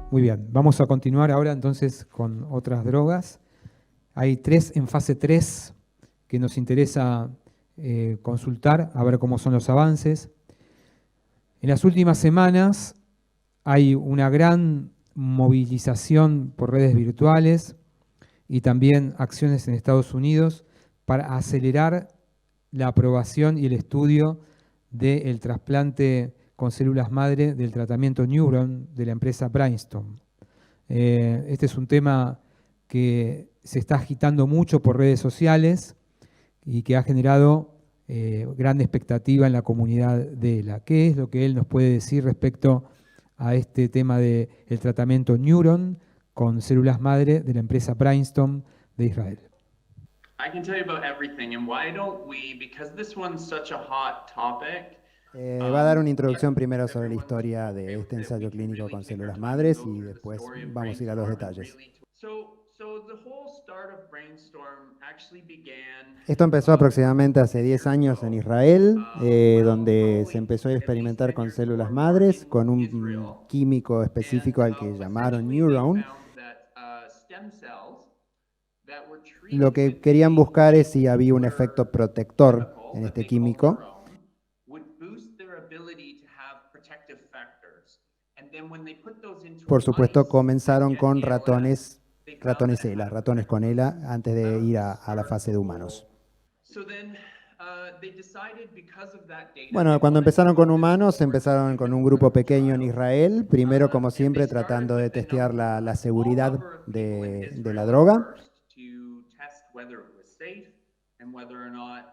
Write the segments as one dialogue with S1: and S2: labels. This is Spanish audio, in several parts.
S1: Muy bien, vamos a continuar ahora entonces con otras drogas. Hay 3 en fase 3 que nos interesa consultar, a ver cómo son los avances. En las últimas semanas hay una gran movilización por redes virtuales y también acciones en Estados Unidos para acelerar la aprobación y el estudio del trasplante con células madre del tratamiento Neuron de la empresa Brainstorm. Este es un tema que se está agitando mucho por redes sociales y que ha generado gran expectativa en la comunidad de ELA. ¿Qué es lo que él nos puede decir respecto a este tema del tratamiento Neuron con células madre de la empresa Brainstorm de Israel?
S2: I can tell you about everything, and why don't we, because this one's such a hot topic,
S3: Va a dar una
S2: if
S3: introducción primero sobre la
S2: everyone's
S3: historia
S2: okay
S3: de
S2: with
S3: este
S2: it, we
S3: ensayo
S2: can
S3: clínico
S2: really
S3: con
S2: take our
S3: células
S2: time and
S3: madres
S2: go
S3: y
S2: through the
S3: después
S2: story of
S3: vamos a ir a los
S2: Brainstorm and
S3: detalles.
S2: really. So the whole start of Brainstorm actually began
S3: Esto empezó aproximadamente hace 10
S2: years
S3: años en
S2: ago.
S3: Israel,
S2: Well,
S3: donde se
S2: probably
S3: empezó a
S2: at least
S3: experimentar
S2: 10
S3: con
S2: years
S3: células
S2: before we were
S3: madres,
S2: in
S3: con un
S2: Israel.
S3: químico
S2: And
S3: específico al que llamaron
S2: essentially, they
S3: Neuron.
S2: found that stem cells that were
S3: Lo
S2: treated
S3: que
S2: with
S3: querían
S2: a
S3: buscar es si había un
S2: particular
S3: efecto protector
S2: chemical
S3: en
S2: that
S3: este
S2: they call
S3: químico.
S2: neurone would boost their ability to have protective factors. And then when they put those into
S3: Por supuesto,
S2: mice that
S3: comenzaron
S2: get
S3: con
S2: ALS, they found that it had a
S3: ratones con
S2: protective
S3: ELA,
S2: effect.
S3: antes
S2: So
S3: de
S2: that was
S3: ir
S2: the
S3: a la
S2: start of
S3: fase
S2: the
S3: de humanos.
S2: whole. So then they decided because of that data,
S3: Bueno,
S2: they
S3: cuando
S2: wanted to
S3: empezaron con
S2: move this
S3: humanos,
S2: forward to
S3: empezaron
S2: do
S3: con un
S2: human
S3: grupo
S2: clinical
S3: pequeño en
S2: trials.
S3: Israel, primero como
S2: And they
S3: siempre
S2: started
S3: tratando de
S2: with a
S3: testear la
S2: small
S3: seguridad
S2: number of people in
S3: de la
S2: Israel at
S3: droga
S2: first to test whether it was safe and whether or not,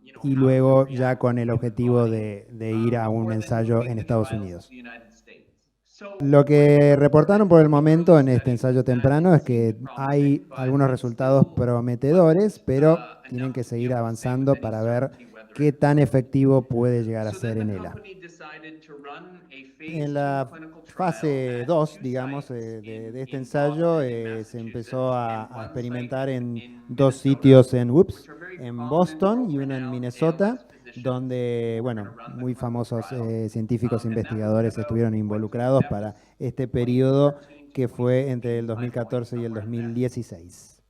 S3: y
S2: how it would
S3: luego ya
S2: react
S3: con el
S2: in the
S3: objetivo
S2: body
S3: de ir a un
S2: before then
S3: ensayo
S2: moving
S3: en
S2: the
S3: Estados
S2: trials to
S3: Unidos.
S2: the United States. So
S3: Lo
S2: what is
S3: que reportaron
S2: important
S3: por el
S2: in the
S3: momento
S2: early
S3: en este
S2: study
S3: ensayo
S2: was that
S3: temprano
S2: it
S3: es
S2: seemed
S3: que hay
S2: promising,
S3: algunos
S2: but it
S3: resultados
S2: still
S3: prometedores,
S2: wasn't
S3: pero tienen
S2: enough
S3: que
S2: to be
S3: seguir
S2: able to say with
S3: avanzando
S2: any
S3: para ver
S2: certainty whether
S3: qué
S2: it
S3: tan
S2: worked.
S3: efectivo puede llegar a
S2: So
S3: ser
S2: then
S3: en
S2: the
S3: ELA.
S2: company decided to run a phase
S3: En
S2: 2
S3: la
S2: clinical trial
S3: fase
S2: at
S3: 2,
S2: 2
S3: digamos,
S2: sites
S3: de este
S2: in
S3: ensayo,
S2: Boston, in
S3: se empezó
S2: Massachusetts, and
S3: a
S2: one site
S3: experimentar en
S2: in
S3: 2
S2: Minnesota,
S3: sitios
S2: which are very
S3: en
S2: prominent,
S3: Boston y uno en
S2: world-renowned
S3: Minnesota,
S2: ALS physicians
S3: donde,
S2: who were going
S3: bueno,
S2: to run the
S3: muy
S2: clinical
S3: famosos
S2: trial.
S3: científicos e
S2: And that was in
S3: investigadores
S2: about,
S3: estuvieron involucrados
S2: that
S3: para
S2: was
S3: este periodo
S2: 2014 to
S3: que fue entre
S2: 2016
S3: el
S2: time point,
S3: 2014 y el
S2: somewhere in there.
S3: 2016.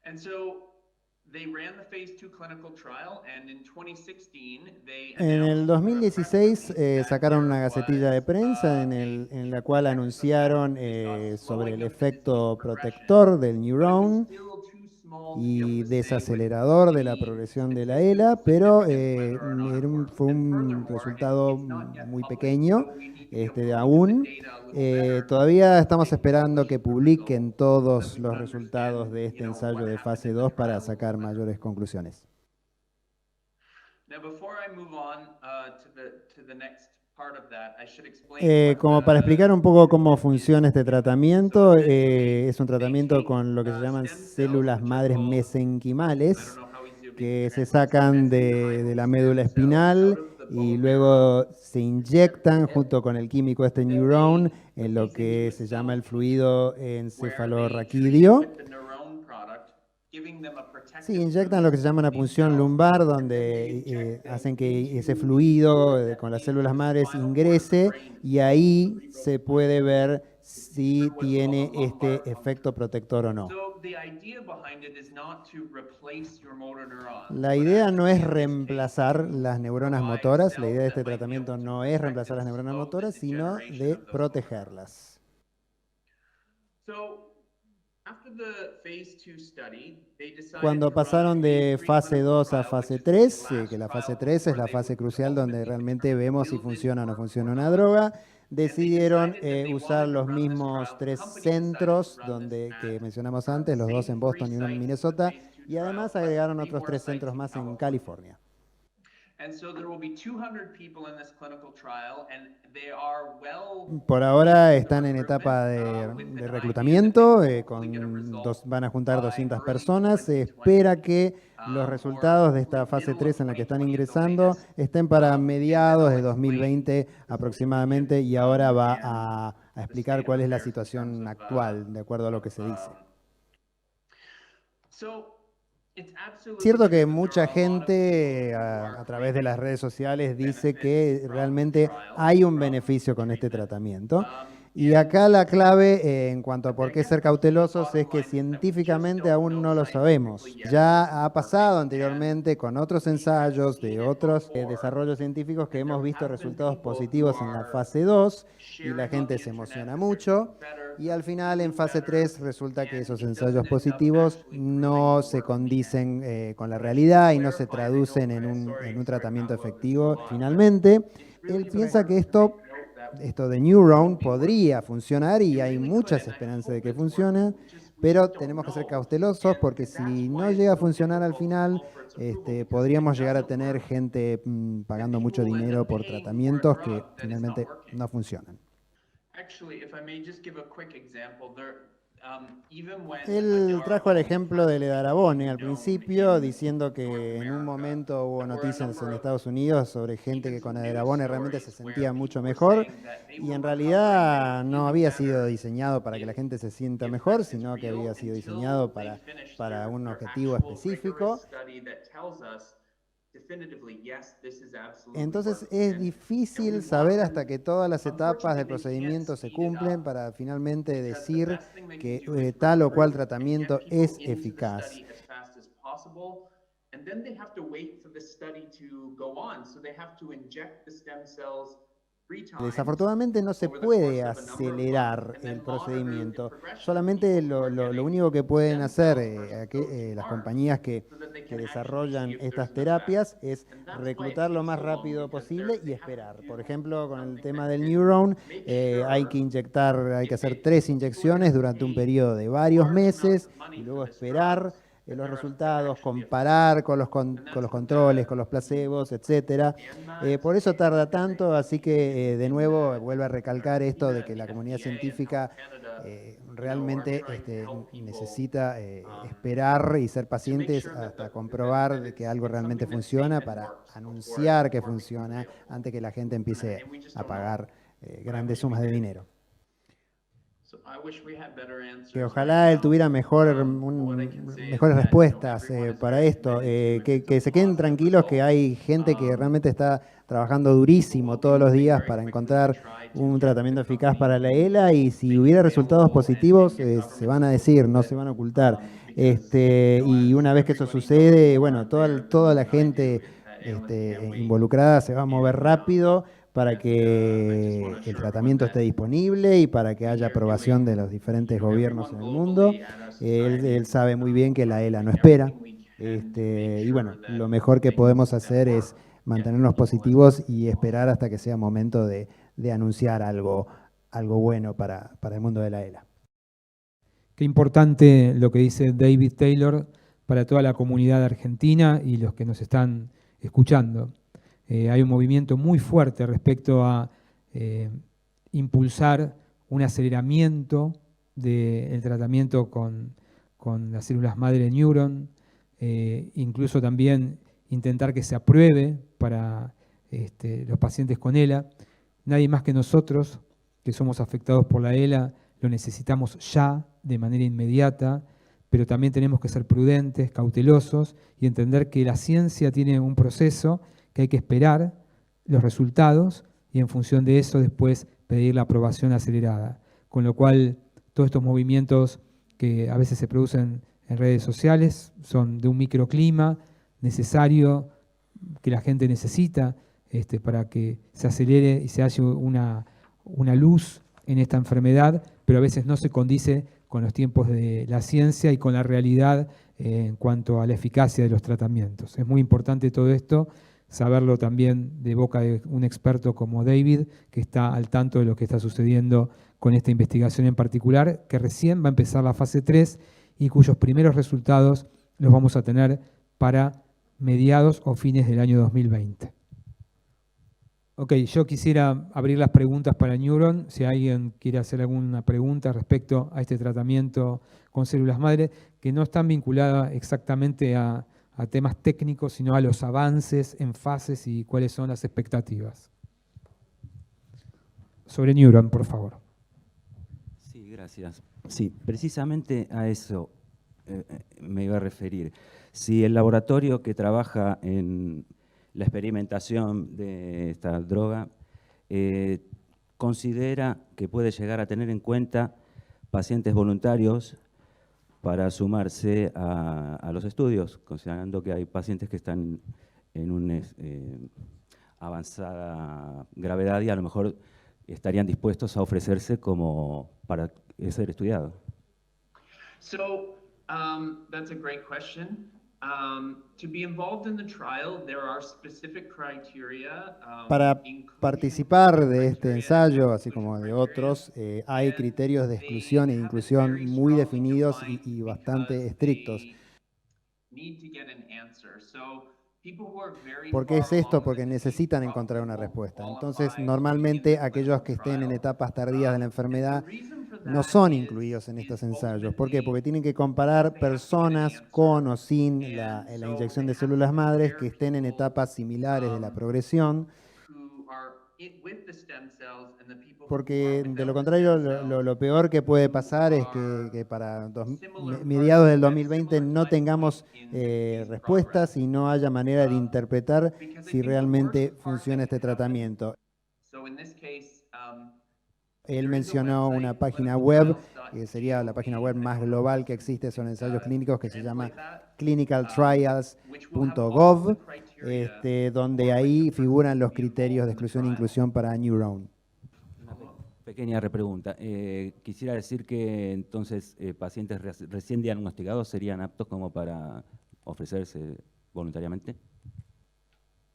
S2: And so they ran the phase 2 clinical trial, and in 2016 they
S3: En el
S2: announced a press
S3: 2016
S2: release that
S3: sacaron una
S2: there
S3: gacetilla de
S2: was
S3: prensa en la cual
S2: protective effect.
S3: anunciaron
S2: They saw
S3: sobre
S2: slowing
S3: el
S2: of the disease
S3: efecto
S2: progression,
S3: protector del
S2: but it was
S3: Neuron
S2: still too small to be able
S3: y
S2: to say with
S3: desacelerador de la
S2: any
S3: progresión de la
S2: statistical
S3: ELA, pero
S2: significance whether or not it worked.
S3: fue
S2: And
S3: un
S2: furthermore,
S3: resultado
S2: it's not yet
S3: muy
S2: published,
S3: pequeño.
S2: so we need to be able to look at the
S3: Aún
S2: data a little better
S3: todavía
S2: before
S3: estamos
S2: they
S3: esperando
S2: publish
S3: que
S2: the
S3: publiquen
S2: results, so that
S3: todos
S2: we
S3: los
S2: can
S3: resultados
S2: understand,
S3: de este ensayo
S2: what
S3: de
S2: happened
S3: fase
S2: in the
S3: 2 para
S2: trial a little
S3: sacar
S2: better.
S3: mayores conclusiones.
S2: Now, before I move on to the next part of that, I should explain what
S3: Como para explicar un poco cómo funciona este tratamiento,
S2: So essentially,
S3: es un
S2: they
S3: tratamiento
S2: take
S3: con lo que se llaman
S2: stem cells,
S3: células
S2: which are
S3: madres
S2: called, I don't
S3: mesenquimales,
S2: know how easy it would be
S3: que
S2: to
S3: se
S2: translate, so
S3: sacan de la médula
S2: mesenchymal stem cells out
S3: espinal
S2: of the
S3: y
S2: bone marrow
S3: luego se inyectan junto con el químico este
S2: that
S3: Neuron
S2: they
S3: en
S2: put
S3: lo
S2: these
S3: que
S2: into a
S3: se llama el
S2: cell
S3: fluido
S2: where they treat it
S3: encefalorraquídeo.
S2: with the neurone product, giving them a
S3: Sí,
S2: protective
S3: inyectan lo que se
S2: boost
S3: llama una
S2: to these
S3: punción
S2: cells,
S3: lumbar,
S2: and then they
S3: donde
S2: inject them
S3: hacen que ese
S2: into
S3: fluido
S2: fluid that
S3: con las
S2: leads
S3: células
S2: to
S3: madres
S2: spinal cord of the
S3: ingrese
S2: brain.
S3: y
S2: So
S3: ahí se puede ver si
S2: what's called
S3: tiene
S2: a lumbar
S3: este
S2: puncture.
S3: efecto protector o no.
S2: So the idea behind it is not to replace your motor neurons,
S3: La
S2: but
S3: idea no
S2: actually
S3: es
S2: in this case
S3: reemplazar
S2: to
S3: las neuronas
S2: provide
S3: motoras, la idea de
S2: cells
S3: este
S2: that might be able
S3: tratamiento
S2: to
S3: no es
S2: protect
S3: reemplazar
S2: and
S3: las neuronas
S2: slow the
S3: motoras, sino
S2: degeneration
S3: de
S2: of those motor neurons.
S3: protegerlas.
S2: So after the phase 2 study, they decided
S3: Cuando
S2: to run a
S3: pasaron
S2: phase
S3: de
S2: 3
S3: fase
S2: clinical
S3: 2 a
S2: trial, which
S3: fase
S2: is the
S3: 3,
S2: last
S3: que la fase
S2: trial
S3: 3 es
S2: before
S3: la
S2: they
S3: fase
S2: would
S3: crucial donde
S2: ultimately
S3: realmente
S2: determine
S3: vemos si
S2: will this
S3: funciona o no
S2: work or
S3: funciona una
S2: not.
S3: droga,
S2: And they
S3: decidieron
S2: decided that they
S3: usar
S2: wanted to
S3: los
S2: run this
S3: mismos
S2: trial. The
S3: 3
S2: company decided to
S3: centros
S2: run this
S3: que
S2: at
S3: mencionamos
S2: the
S3: antes, los 2 en
S2: same 3
S3: Boston y uno en
S2: sites as the
S3: Minnesota,
S2: phase 2
S3: y
S2: trial,
S3: además
S2: but
S3: agregaron
S2: 3
S3: otros
S2: more
S3: 3
S2: sites
S3: centros
S2: in
S3: más en
S2: California.
S3: California.
S2: And so there will be 200 people in this clinical trial, and they are well
S3: Por ahora
S2: into the
S3: están en
S2: recruitment,
S3: etapa
S2: with
S3: de
S2: an idea that
S3: reclutamiento,
S2: they will hopefully get a result
S3: van a juntar
S2: by
S3: 200
S2: early
S3: personas. Se
S2: 2020,
S3: espera que los
S2: or
S3: resultados de
S2: hopefully
S3: esta fase
S2: middle of
S3: 3 en la que están
S2: 2020 at the
S3: ingresando
S2: latest.
S3: estén para
S2: And then
S3: mediados de
S2: I'll explain
S3: 2020
S2: the social media
S3: aproximadamente, y ahora va
S2: and
S3: a
S2: the
S3: explicar
S2: state of
S3: cuál es la
S2: affairs in terms
S3: situación
S2: of
S3: actual, de acuerdo a lo que se dice.
S2: So it's absolutely
S3: Cierto
S2: true
S3: que
S2: that there
S3: mucha
S2: are a lot of
S3: gente
S2: people who are
S3: a través de las redes sociales dice
S2: benefits
S3: que
S2: from the
S3: realmente
S2: trial,
S3: hay un
S2: from
S3: beneficio
S2: the
S3: con este
S2: treatment.
S3: tratamiento Y acá la clave en cuanto a por qué ser cautelosos es que científicamente aún no lo sabemos. Ya ha pasado anteriormente con otros ensayos de otros desarrollos científicos que hemos visto resultados positivos en la fase 2 y la gente se emociona mucho. Y al final en fase 3 resulta que esos ensayos positivos no se condicen con la realidad y no se traducen en un tratamiento efectivo. Finalmente, él piensa que esto de Neuron podría funcionar y hay muchas esperanzas de que funcione, pero tenemos que ser cautelosos porque si no llega a funcionar al final, podríamos llegar a tener gente pagando mucho dinero por tratamientos que finalmente no funcionan.
S2: Actually, if I may just give a quick example, even when
S3: Él trajo el ejemplo del edarabone al
S2: you know,
S3: principio,
S2: in
S3: diciendo que
S2: North
S3: en un
S2: America,
S3: momento hubo
S2: there were a
S3: noticias
S2: number
S3: en
S2: of
S3: Estados Unidos sobre gente que
S2: even
S3: con
S2: some news
S3: edarabone realmente se
S2: stories where
S3: sentía mucho
S2: people were
S3: mejor
S2: saying that they
S3: y
S2: were
S3: en
S2: recovering,
S3: realidad
S2: they
S3: no
S2: were
S3: había
S2: feeling
S3: sido
S2: better.
S3: diseñado para que la gente se sienta
S2: The
S3: mejor,
S2: effect is
S3: sino que
S2: real
S3: había sido
S2: until
S3: diseñado
S2: they finish
S3: para un
S2: their
S3: objetivo
S2: actual rigorous
S3: específico.
S2: study that tells us definitively, yes, this is absolutely
S3: Entonces
S2: working.
S3: es
S2: And
S3: difícil
S2: we
S3: saber
S2: want
S3: hasta que todas las etapas del
S2: unfortunately, we can't
S3: procedimiento se
S2: speed it
S3: cumplen
S2: up
S3: para finalmente
S2: because the
S3: decir
S2: best thing they
S3: que
S2: can do is
S3: tal o cual
S2: recruit and
S3: tratamiento
S2: get people
S3: es
S2: into the
S3: eficaz.
S2: study as fast as possible. And then they have to wait for the study to go on. So they have to inject the stem cells 3 times
S3: Desafortunadamente no se
S2: over the course
S3: puede
S2: of a number of months
S3: acelerar
S2: and then
S3: el
S2: monitor the
S3: procedimiento.
S2: progression of
S3: Solamente
S2: people who are
S3: lo
S2: getting
S3: único que pueden
S2: stem
S3: hacer
S2: cells versus those who
S3: las
S2: aren't,
S3: compañías
S2: so that they
S3: que
S2: can actually see
S3: desarrollan
S2: if there's
S3: estas
S2: an effect.
S3: terapias es
S2: And that's why it
S3: reclutar lo
S2: takes
S3: más
S2: so long,
S3: rápido
S2: because
S3: posible y
S2: they have to
S3: esperar.
S2: do
S3: Por ejemplo, con el
S2: something
S3: tema
S2: that
S3: del
S2: can
S3: Neuron,
S2: make
S3: hay
S2: sure
S3: que inyectar, hay que
S2: if
S3: hacer
S2: they
S3: 3
S2: people
S3: inyecciones
S2: have
S3: durante un
S2: paid
S3: periodo de varios
S2: large amounts
S3: meses
S2: of money
S3: y
S2: for
S3: luego
S2: this
S3: esperar
S2: drugs, that
S3: los
S2: they're
S3: resultados,
S2: actually
S3: comparar con
S2: effective. And
S3: con
S2: that's
S3: los
S2: what
S3: controles, con los placebos, etcétera. Por eso tarda tanto, así que de nuevo vuelvo a recalcar esto de que la comunidad científica realmente necesita esperar y ser pacientes hasta comprobar de que algo realmente funciona para anunciar que funciona antes que la gente empiece a pagar grandes sumas de dinero. Que ojalá él tuviera mejores respuestas para esto, que se queden tranquilos que hay gente que realmente está trabajando durísimo todos los días para encontrar un tratamiento eficaz para la ELA y si hubiera resultados positivos se van a decir, no se van a ocultar. Y una vez que eso sucede, bueno, toda la gente involucrada se va a mover rápido para que el tratamiento esté disponible y para que haya aprobación de los diferentes gobiernos en el mundo. Él sabe muy bien que la ELA no espera. Y bueno, lo mejor que podemos hacer es mantenernos positivos y esperar hasta que sea momento de anunciar algo bueno para el mundo de la ELA.
S1: Qué importante lo que dice David Taylor para toda la comunidad argentina y los que nos están escuchando. Hay un movimiento muy fuerte respecto a impulsar un aceleramiento del tratamiento con las células madre Neuron, incluso también intentar que se apruebe para los pacientes con ELA. Nadie más que nosotros, que somos afectados por la ELA, lo necesitamos ya, de manera inmediata, pero también tenemos que ser prudentes, cautelosos y entender que la ciencia tiene un proceso que hay que esperar los resultados y en función de eso después pedir la aprobación acelerada. Con lo cual, todos estos movimientos que a veces se producen en redes sociales son de un microclima necesario que la gente necesita para que se acelere y se halle una luz en esta enfermedad, pero a veces no se condice con los tiempos de la ciencia y con la realidad en cuanto a la eficacia de los tratamientos. Es muy importante todo esto, saberlo también de boca de un experto como David, que está al tanto de lo que está sucediendo con esta investigación en particular, que recién va a empezar la fase 3 y cuyos primeros resultados los vamos a tener para mediados o fines del año 2020. Ok, yo quisiera abrir las preguntas para Neuron, si alguien quiere hacer alguna pregunta respecto a este tratamiento con células madre, que no están vinculadas exactamente a temas técnicos, sino a los avances en fases y cuáles son las expectativas. Sobre Neuron, por favor.
S4: Sí, gracias. Sí, precisamente a eso me iba a referir. Si el laboratorio que trabaja en la experimentación de esta droga considera que puede llegar a tener en cuenta pacientes voluntarios para sumarse a los estudios, considerando que hay pacientes que están en una avanzada gravedad y a lo mejor estarían dispuestos a ofrecerse como para ser estudiado.
S2: So that's a great question. To be involved in the trial, there are specific criteria.
S3: Para
S2: inclusion
S3: participar de este
S2: criteria,
S3: ensayo, así
S2: exclusion
S3: como de
S2: criteria,
S3: otros, hay criterios de exclusión e
S2: they have
S3: inclusión
S2: very
S3: muy
S2: strongly
S3: definidos
S2: defined
S3: y bastante
S2: because
S3: estrictos.
S2: they need to get an answer. So people who are very
S3: ¿Por qué
S2: far
S3: es esto?
S2: along in
S3: Porque
S2: the disease
S3: necesitan
S2: probably
S3: encontrar una
S2: won't
S3: respuesta.
S2: qualify
S3: Entonces,
S2: in
S3: normalmente
S2: the
S3: aquellos que
S2: clinical
S3: estén en
S2: trial.
S3: etapas tardías de la
S2: And
S3: enfermedad
S2: the reason for
S3: no
S2: that
S3: son
S2: is
S3: incluidos en estos ensayos.
S2: ultimately
S3: ¿Por qué? Porque tienen que
S2: because
S3: comparar
S2: they have to get an
S3: personas
S2: answer.
S3: con o sin la
S2: And so
S3: inyección
S2: they
S3: de
S2: have to
S3: células madres que
S2: compare
S3: estén en
S2: people,
S3: etapas similares de la
S2: um,
S3: progresión,
S2: who are with the stem cells and the people who
S3: porque
S2: are
S3: de lo
S2: without the
S3: contrario
S2: stem cells,
S3: lo peor que puede
S2: who
S3: pasar es
S2: are
S3: que para
S2: similar
S3: mediados
S2: parts
S3: del
S2: at
S3: 2020
S2: similar
S3: no
S2: time
S3: tengamos
S2: point in the disease
S3: respuestas
S2: progress.
S3: y no haya manera de interpretar
S2: Because I
S3: si
S2: think the
S3: realmente
S2: worst part
S3: funciona
S2: that
S3: este
S2: can happen,
S3: tratamiento.
S2: so in this case,
S3: Él
S2: there is a
S3: mencionó una
S2: website,
S3: página web, que
S2: clinicaltrials.gov.
S3: sería la página web
S2: I
S3: más
S2: don't know
S3: global
S2: if
S3: que
S2: you can,
S3: existe sobre ensayos clínicos, que se llama
S2: translate that, which will have all the
S3: clinicaltrials.gov,
S2: criteria
S3: donde
S2: for
S3: ahí
S2: which a person
S3: figuran los
S2: can be
S3: criterios de
S2: involved in the
S3: exclusión e
S2: trial.
S3: inclusión para Neuron.
S4: Una pequeña repregunta. Quisiera decir que entonces pacientes recién diagnosticados serían aptos como para ofrecerse voluntariamente.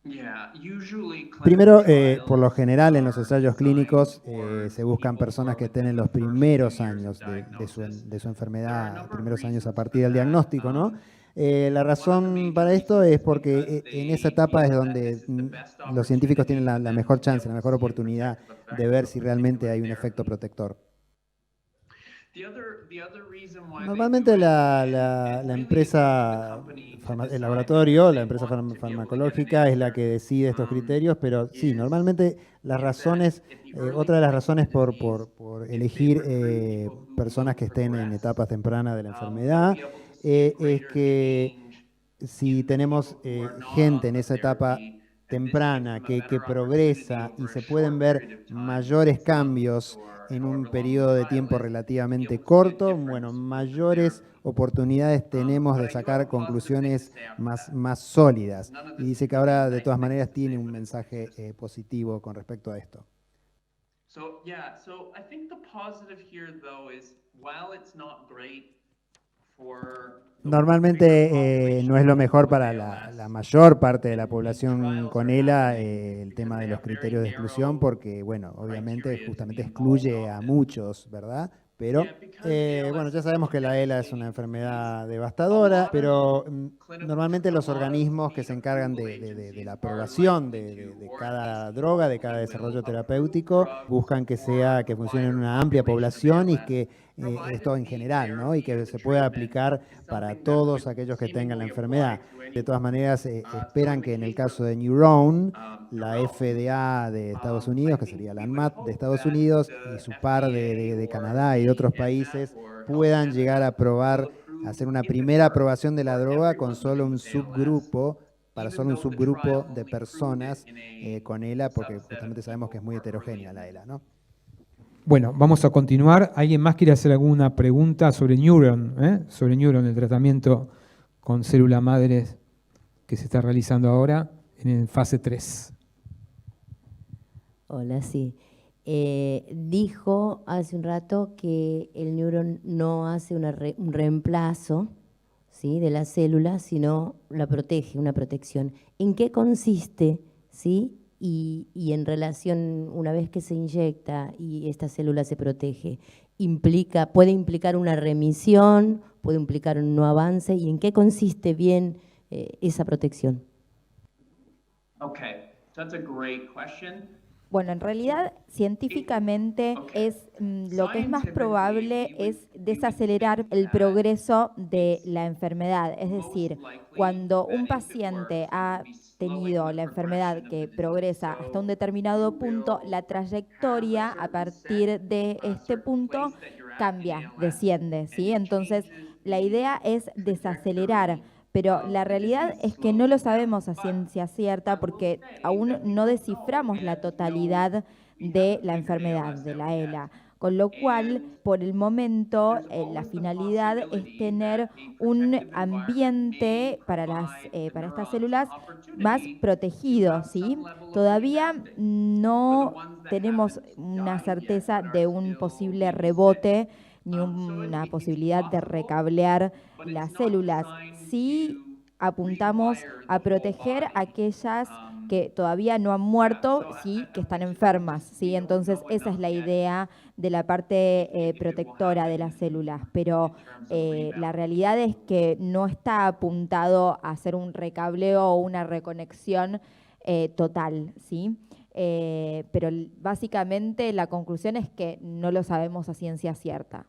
S2: Yeah, usually
S3: Primero,
S2: clinical
S3: por lo
S2: trials
S3: general, en los
S2: are
S3: ensayos
S2: designed
S3: clínicos
S2: for
S3: se buscan
S2: people who
S3: personas
S2: are
S3: que estén en
S2: within
S3: los
S2: the first few
S3: primeros
S2: years
S3: años
S2: of
S3: de
S2: diagnosis.
S3: su
S2: There are a
S3: enfermedad,
S2: number of
S3: primeros años a
S2: reasons for
S3: partir del
S2: that.
S3: diagnóstico, ¿no? La
S2: One of the
S3: razón
S2: major
S3: para esto
S2: reasons
S3: es
S2: is
S3: porque
S2: because
S3: en esa
S2: they
S3: etapa es
S2: feel that
S3: donde
S2: this is the best
S3: los científicos tienen
S2: opportunity for
S3: la
S2: them
S3: mejor
S2: to be
S3: chance, la
S2: able to
S3: mejor
S2: see a
S3: oportunidad
S2: protective
S3: de
S2: effect
S3: ver
S2: of
S3: si
S2: a
S3: realmente
S2: particular
S3: hay un efecto
S2: therapy.
S3: protector.
S2: The other reason why they
S3: Normalmente
S2: do it,
S3: la
S2: and
S3: la
S2: really it's up to the
S3: empresa,
S2: company to
S3: el
S2: decide
S3: laboratorio,
S2: because
S3: la
S2: they
S3: empresa
S2: want to be able to get an
S3: farmacológica es la que
S2: answer,
S3: decide estos criterios, pero sí, normalmente las
S2: is that
S3: razones,
S2: at the early
S3: otra de las
S2: points of
S3: razones
S2: the disease,
S3: por
S2: if they
S3: elegir
S2: recruit people who
S3: personas que
S2: will
S3: estén en
S2: progress,
S3: etapas tempranas de la
S2: they'll
S3: enfermedad,
S2: be able to see a
S3: es
S2: greater
S3: que
S2: change
S3: si
S2: in the
S3: tenemos
S2: people who are not
S3: gente
S2: on
S3: en
S2: the
S3: esa etapa
S2: therapy, and this gives
S3: temprana
S2: them a
S3: que
S2: better opportunity
S3: progresa y
S2: over a
S3: se pueden
S2: short period
S3: ver
S2: of time,
S3: mayores
S2: 6 months
S3: cambios
S2: or
S3: en un
S2: however long the
S3: periodo de
S2: trial
S3: tiempo
S2: is, to be
S3: relativamente
S2: able to see a
S3: corto,
S2: difference
S3: bueno,
S2: with the
S3: mayores
S2: therapy.
S3: oportunidades tenemos
S2: But
S3: de
S2: I do have
S3: sacar
S2: a positive thing to
S3: conclusiones
S2: say after that.
S3: más sólidas.
S2: None of
S3: Y
S2: this
S3: dice
S2: is
S3: que
S2: really
S3: ahora, de
S2: nice
S3: todas
S2: things
S3: maneras,
S2: to say,
S3: tiene un
S2: but it's
S3: mensaje
S2: just.
S3: positivo con respecto a esto.
S2: So yeah, so I think the positive here though is while it's not great for the bigger
S3: Normalmente
S2: population
S3: no es lo mejor
S2: with
S3: para
S2: ALS,
S3: la mayor parte de la
S2: and these
S3: población
S2: trials
S3: con
S2: are
S3: ELA
S2: happening
S3: el
S2: because
S3: tema de
S2: they
S3: los
S2: have very
S3: criterios de exclusión,
S2: narrow
S3: porque, bueno, obviamente
S2: criteria to be
S3: justamente
S2: involved
S3: excluye a
S2: often.
S3: muchos, ¿verdad? Pero,
S2: Yeah, because
S3: bueno,
S2: ALS
S3: ya
S2: is such
S3: sabemos
S2: a
S3: que la ELA es una
S2: devastating
S3: enfermedad
S2: disease. A
S3: devastadora,
S2: lot of
S3: pero
S2: clinical,
S3: normalmente
S2: a
S3: los
S2: lot of
S3: organismos que se
S2: the
S3: encargan
S2: approval
S3: de la
S2: agencies are
S3: aprobación
S2: likely to,
S3: de
S2: or at
S3: cada
S2: least
S3: droga, de cada
S2: hopefully
S3: desarrollo
S2: will, approve
S3: terapéutico,
S2: drugs
S3: buscan que
S2: for a
S3: funcione en
S2: wider
S3: una amplia
S2: population of
S3: población y
S2: ALS,
S3: que esto
S2: provided
S3: en
S2: the
S3: general, ¿no? Y
S2: therapy or
S3: que
S2: the
S3: se pueda
S2: treatment
S3: aplicar
S2: is
S3: para
S2: something that
S3: todos
S2: could
S3: aquellos que tengan la
S2: seemingly
S3: enfermedad.
S2: apply to
S3: De todas
S2: anyone.
S3: maneras,
S2: So
S3: esperan
S2: in the
S3: que en el
S2: case of
S3: caso de Neuron, la
S2: Neuron,
S3: FDA de Estados
S2: I
S3: Unidos, que
S2: think
S3: sería la
S2: we would
S3: ANMAT de
S2: hope
S3: Estados
S2: that
S3: Unidos, y
S2: the
S3: su par
S2: FDA
S3: de
S2: or
S3: Canadá y de
S2: the
S3: otros
S2: NTAP
S3: países
S2: or Health
S3: puedan llegar a
S2: Canada will
S3: aprobar,
S2: approve
S3: hacer una
S2: in the
S3: primera
S2: dark
S3: aprobación de la
S2: for
S3: droga con
S2: everyone
S3: solo
S2: living
S3: un
S2: with ALS,
S3: subgrupo, para
S2: even
S3: solo un
S2: though the trial
S3: subgrupo de
S2: only proved it
S3: personas
S2: in a
S3: con ELA, porque
S2: subset
S3: justamente
S2: of
S3: sabemos
S2: people
S3: que es
S2: who
S3: muy
S2: are early
S3: heterogénea
S2: in
S3: la
S2: the
S3: ELA, ¿no?
S1: Bueno, vamos a continuar. ¿Alguien más quiere hacer alguna pregunta sobre Neuron? Sobre Neuron, el tratamiento con célula madre que se está realizando ahora en fase 3.
S5: Hola, sí. Dijo hace un rato que el Neuron no hace un reemplazo, ¿sí?, de la célula, sino la protege, una protección. ¿En qué consiste, sí? Y en relación, una vez que se inyecta y esta célula se protege, ¿puede implicar una remisión, puede implicar un no avance? ¿Y en qué consiste bien esa protección?
S2: Okay, that's a great question.
S6: Bueno, en realidad, científicamente, lo que es más probable es desacelerar el progreso de la enfermedad. Es decir, cuando un paciente ha tenido la enfermedad que progresa hasta un determinado punto, la trayectoria a partir de este punto cambia, desciende, ¿sí? Entonces, la idea es desacelerar. Pero la realidad es que no lo sabemos a ciencia cierta porque aún no desciframos la totalidad de la enfermedad, de la ELA. Con lo cual, por el momento, la finalidad es tener un ambiente para estas células más protegido, ¿sí? Todavía no tenemos una certeza de un posible rebote ni una posibilidad de recablear las células. Sí apuntamos a proteger aquellas que todavía no han muerto, sí, que están enfermas, ¿sí? Entonces, esa es la idea de la parte protectora de las células, pero la realidad es que no está apuntado a hacer un recableo o una reconexión total, ¿sí? Pero básicamente la conclusión es que no lo sabemos a ciencia cierta.